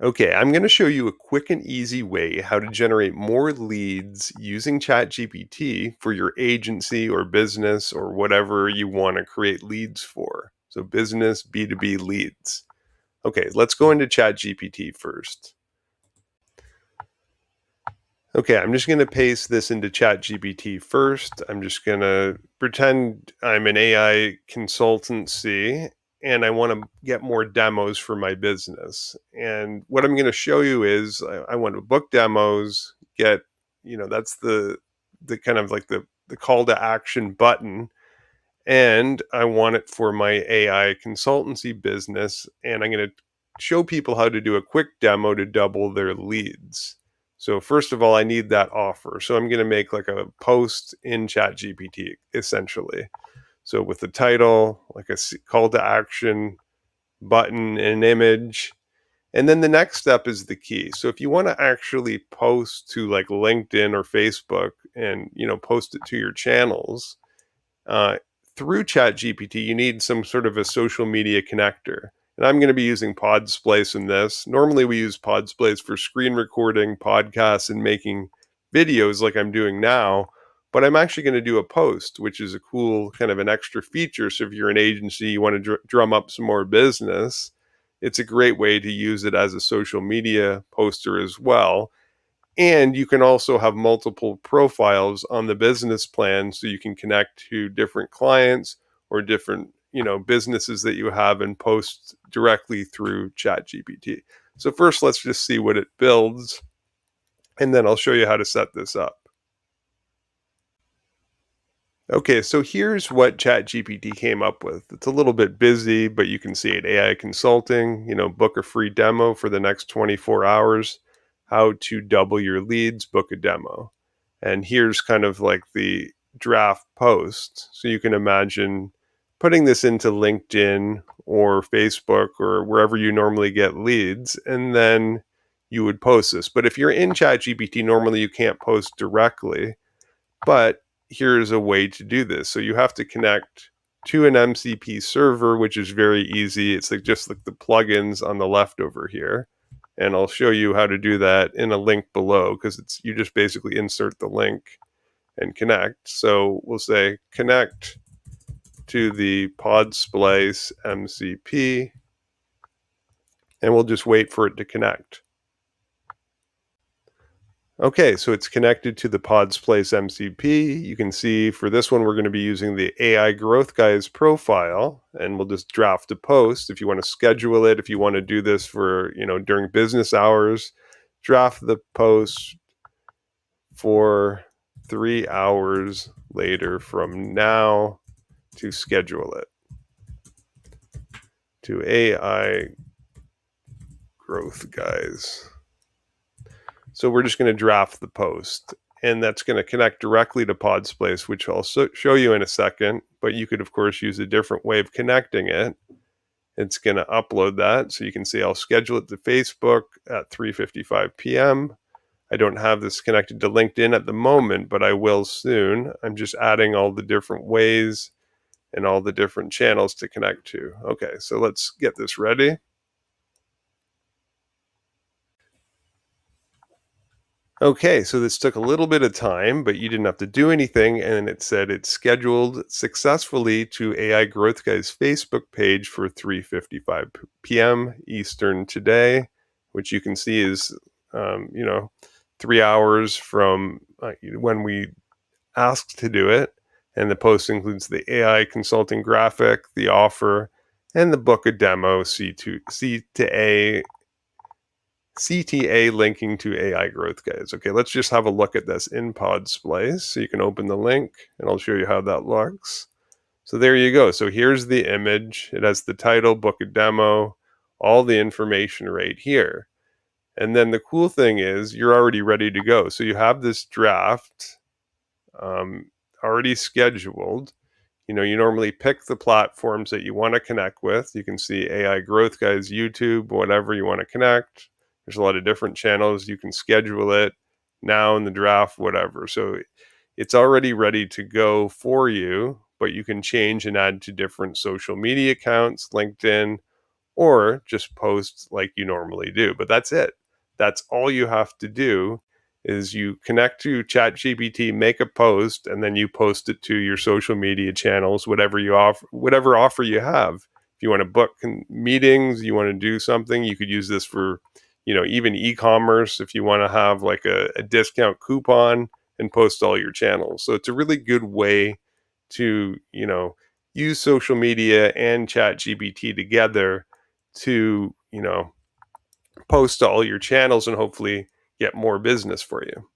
Okay, I'm going to show you a quick and easy way how to generate more leads using ChatGPT for your agency or business or whatever you want to create leads for. So, business, B2B leads. Okay, let's go into ChatGPT first. Okay, I'm just going to paste this into ChatGPT first. I'm just going to pretend I'm an AI consultancy and I want to get more demos for my business. And what I'm going to show you is I want to book demos, get, that's the kind of like the call to action button. And I want it for my AI consultancy business. And I'm going to show people how to do a quick demo to double their leads. So first of all, I need that offer. So I'm going to make like a post in ChatGPT essentially. So with the title, like a call to action button, an image, and then the next step is the key. So if you want to actually post to like LinkedIn or Facebook and post it to your channels, uh, through ChatGPT, you need some sort of a social media connector. And I'm going to be using Podsplice in this. Normally, we use Podsplice for screen recording, podcasts, and making videos like I'm doing now. But I'm actually going to do a post, which is a cool kind of an extra feature. So if you're an agency, you want to drum up some more business, it's a great way to use it as a social media poster as well. And you can also have multiple profiles on the business plan so you can connect to different clients or different, businesses that you have and post directly through ChatGPT. So first, let's just see what it builds, and then I'll show you how to set this up. Okay, so here's what ChatGPT came up with. It's a little bit busy, but you can see it. AI consulting, book a free demo for the next 24 hours, how to double your leads, book a demo. And here's kind of like the draft post. So you can imagine putting this into LinkedIn or Facebook or wherever you normally get leads, and then you would post this. But if you're in ChatGPT, normally you can't post directly, but here's a way to do this. So you have to connect to an MCP server, which is very easy. It's like just like the plugins on the left over here. And I'll show you how to do that in a link below, because it's you just basically insert the link and connect. So we'll say connect to the Podsplice MCP, and we'll just wait for it to connect. Okay, so it's connected to the Podsplice MCP. You can see for this one, we're going to be using the AI Growth Guys profile, and we'll just draft a post. If you want to schedule it, if you want to do this for, during business hours, draft the post for 3 hours later from now to schedule it to AI Growth Guys. So we're just going to draft the post, and that's going to connect directly to Podsplace, which I'll show you in a second. But you could, of course, use a different way of connecting it. It's going to upload that. So you can see I'll schedule it to Facebook at 3:55 p.m. I don't have this connected to LinkedIn at the moment, but I will soon. I'm just adding all the different ways and all the different channels to connect to. Okay, so let's get this ready. Okay, so this took a little bit of time, but you didn't have to do anything. And it said it's scheduled successfully to AI Growth Guy's Facebook page for 3:55 p.m. Eastern today, which you can see is, 3 hours from when we asked to do it. And the post includes the AI consulting graphic, the offer, and the book a demo C to A CTA linking to AI Growth Guys. Okay, let's just have a look at this in Podsplice. So you can open the link and I'll show you how that looks. So there you go. So here's the image. It has the title, book a demo, all the information right here. And then the cool thing is you're already ready to go. So you have this draft already scheduled. You normally pick the platforms that you want to connect with. You can see AI Growth Guys, YouTube, whatever you want to connect. There's a lot of different channels. You can schedule it now in the draft, whatever. So it's already ready to go for you, but you can change and add to different social media accounts, LinkedIn, or just post like you normally do. But that's it. That's all you have to do is you connect to ChatGPT, make a post, and then you post it to your social media channels, whatever offer you have. If you want to book meetings, you want to do something, you could use this for, even e-commerce if you want to have like a discount coupon and post all your channels. So it's a really good way to, use social media and ChatGPT together to, post to all your channels and hopefully get more business for you.